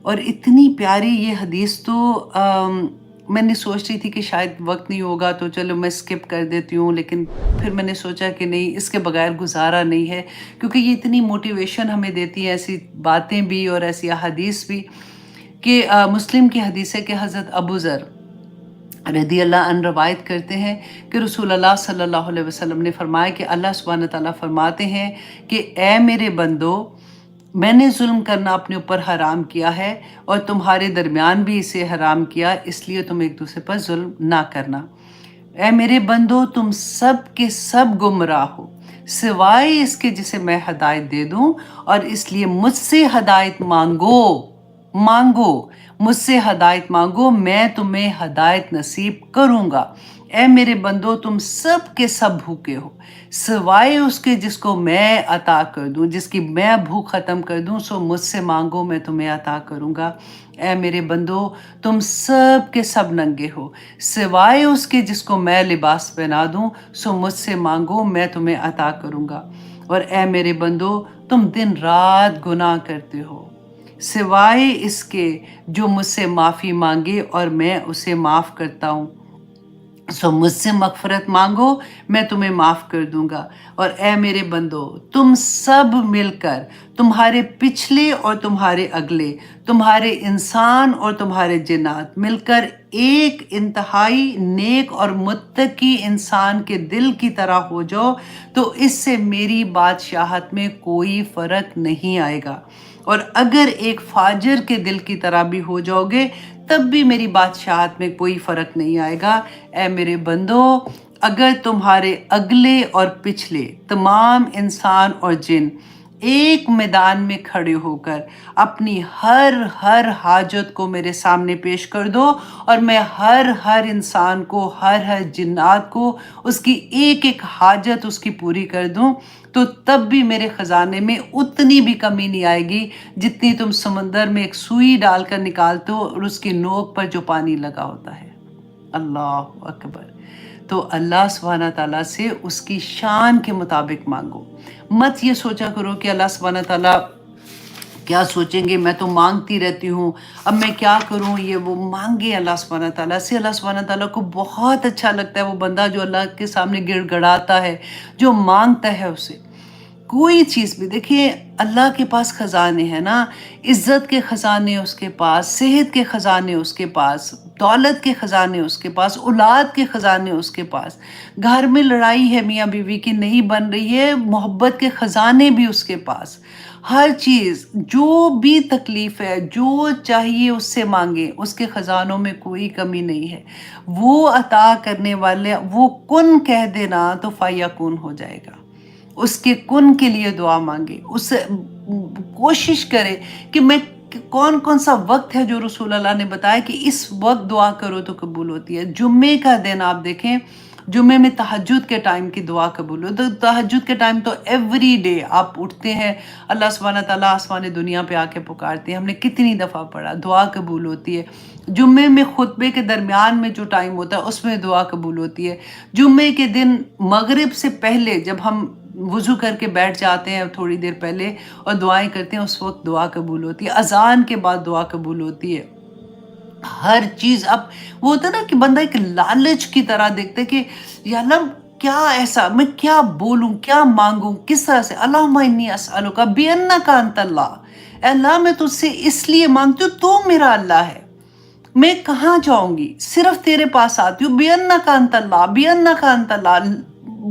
اور اتنی پیاری یہ حدیث تو میں نے سوچ رہی تھی کہ شاید وقت نہیں ہوگا تو چلو میں اسکپ کر دیتی ہوں، لیکن پھر میں نے سوچا کہ نہیں، اس کے بغیر گزارا نہیں ہے، کیونکہ یہ اتنی موٹیویشن ہمیں دیتی ہے، ایسی باتیں بھی اور ایسی احادیث بھی کہ مسلم کی حدیث ہے کہ حضرت ابو ذر رضی اللہ عنہ روایت کرتے ہیں کہ رسول اللہ صلی اللہ علیہ وسلم نے فرمایا کہ اللہ سبحانہ تعالیٰ فرماتے ہیں کہ اے میرے بندو، میں نے ظلم کرنا اپنے اوپر حرام کیا ہے اور تمہارے درمیان بھی اسے حرام کیا، اس لیے تم ایک دوسرے پر ظلم نہ کرنا۔ اے میرے بندو، تم سب کے سب گمراہ ہو سوائے اس کے جسے میں ہدایت دے دوں، اور اس لیے مجھ سے ہدایت مانگو، مجھ سے ہدایت مانگو، میں تمہیں ہدایت نصیب کروں گا۔ اے میرے بندو، تم سب کے سب بھوکے ہو سوائے اس کے جس کو میں عطا کر دوں، جس کی میں بھوک ختم کر دوں، سو مجھ سے مانگو، میں تمہیں عطا کروں گا۔ اے میرے بندو، تم سب کے سب ننگے ہو سوائے اس کے جس کو میں لباس پہنا دوں، سو مجھ سے مانگو، میں تمہیں عطا کروں گا۔ اور اے میرے بندو، تم دن رات گناہ کرتے ہو سوائے اس کے جو مجھ سے معافی مانگے اور میں اسے معاف کرتا ہوں، سو مجھ سے مغفرت مانگو، میں تمہیں معاف کر دوں گا۔ اور اے میرے بندو، تم سب مل کر، تمہارے پچھلے اور تمہارے اگلے، تمہارے انسان اور تمہارے جنات مل کر ایک انتہائی نیک اور متقی انسان کے دل کی طرح ہو جاؤ، تو اس سے میری بادشاہت میں کوئی فرق نہیں آئے گا۔ اور اگر ایک فاجر کے دل کی طرح بھی ہو جاؤ گے تب بھی میری بادشاہت میں کوئی فرق نہیں آئے گا۔ اے میرے بندو، اگر تمہارے اگلے اور پچھلے تمام انسان اور جن ایک میدان میں کھڑے ہو کر اپنی ہر حاجت کو میرے سامنے پیش کر دو، اور میں ہر انسان کو، ہر جنات کو اس کی ایک ایک حاجت اس کی پوری کر دوں، تو تب بھی میرے خزانے میں اتنی بھی کمی نہیں آئے گی جتنی تم سمندر میں ایک سوئی ڈال کر نکالتے ہو اور اس کی نوک پر جو پانی لگا ہوتا ہے۔ اللہ اکبر۔ تو اللہ سبحانہ تعالیٰ سے اس کی شان کے مطابق مانگو، مت یہ سوچا کرو کہ اللہ سبحانہ تعالیٰ کیا سوچیں گے، میں تو مانگتی رہتی ہوں، اب میں کیا کروں، یہ وہ۔ مانگے اللہ سبحانہ تعالیٰ سے۔ اللہ سبحانہ تعالیٰ کو بہت اچھا لگتا ہے وہ بندہ جو اللہ کے سامنے گڑ گڑاتا ہے، جو مانگتا ہے اسے۔ کوئی چیز بھی دیکھیے، اللہ کے پاس خزانے ہیں نا، عزت کے خزانے اس کے پاس، صحت کے خزانے اس کے پاس، دولت کے خزانے اس کے پاس، اولاد کے خزانے اس کے پاس۔ گھر میں لڑائی ہے میاں بیوی کی نہیں بن رہی ہے، محبت کے خزانے بھی اس کے پاس۔ ہر چیز، جو بھی تکلیف ہے، جو چاہیے اس سے مانگے، اس کے خزانوں میں کوئی کمی نہیں ہے۔ وہ عطا کرنے والے، وہ کن کہہ دینا تو فیکون ہو جائے گا۔ اس کے کن کے لیے دعا مانگے، اس سے کوشش کرے کہ میں کون سا وقت ہے جو رسول اللہ نے بتایا کہ اس وقت دعا کرو تو قبول ہوتی ہے۔ جمعے کا دن آپ دیکھیں، جمعے میں تہجد کے ٹائم کی دعا قبول ہو، تو تہجد کے ٹائم تو ایوری ڈے آپ اٹھتے ہیں، اللہ سبحانہ تعالیٰ آسمان دنیا پہ آ کے پکارتے ہیں، ہم نے کتنی دفعہ پڑھا، دعا قبول ہوتی ہے۔ جمعے میں خطبے کے درمیان میں جو ٹائم ہوتا ہے اس میں دعا قبول ہوتی ہے۔ جمعے کے دن مغرب سے پہلے جب ہم وضو کر کے بیٹھ جاتے ہیں تھوڑی دیر پہلے اور دعائیں کرتے ہیں، اس وقت دعا قبول ہوتی ہے۔ اذان کے بعد دعا قبول ہوتی ہے۔ ہر چیز اب وہ ہوتا ہے نا کہ بندہ ایک لالچ کی طرح دیکھتا ہے کہ یا اللہ کیا ایسا، میں کیا بولوں، کیا مانگوں، کس طرح سے۔ اللہم انی اسألک بانک انت اللہ، اے اللہ میں تجھ سے اس لیے مانگتی ہوں تو میرا اللہ ہے، میں کہاں جاؤں گی، صرف تیرے پاس آتی ہوں۔ بانک انت اللہ، بانک انت اللہ،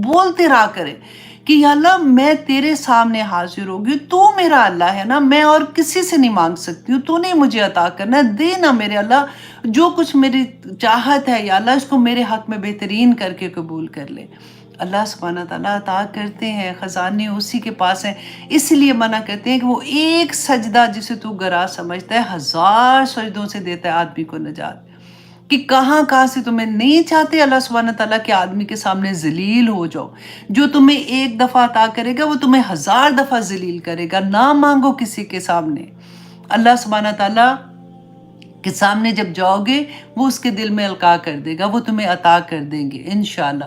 بولتے رہا کرے کہ یا اللہ میں تیرے سامنے حاضر ہوگی، تو میرا اللہ ہے نا، میں اور کسی سے نہیں مانگ سکتی ہوں، تو نے مجھے عطا کرنا ہے، دے نا میرے اللہ، جو کچھ میری چاہت ہے یا اللہ اس کو میرے حق میں بہترین کر کے قبول کر لے۔ اللہ سبحانہ تعالیٰ عطا کرتے ہیں، خزانے اسی کے پاس ہیں، اس لیے منع کرتے ہیں کہ وہ ایک سجدہ جسے تو گرا سمجھتا ہے 1000 سجدوں سے دیتا ہے آدمی کو نجات۔ کہ کہاں سے تمہیں نہیں چاہتے اللہ سبحانہ تعالیٰ کے آدمی کے سامنے ذلیل ہو جاؤ۔ جو تمہیں ایک دفعہ عطا کرے گا وہ تمہیں 1000 دفعہ ذلیل کرے گا۔ نہ مانگو کسی کے سامنے، اللہ سبحانہ تعالیٰ کے سامنے جب جاؤ گے وہ اس کے دل میں القاء کر دے گا، وہ تمہیں عطا کر دیں گے انشاءاللہ۔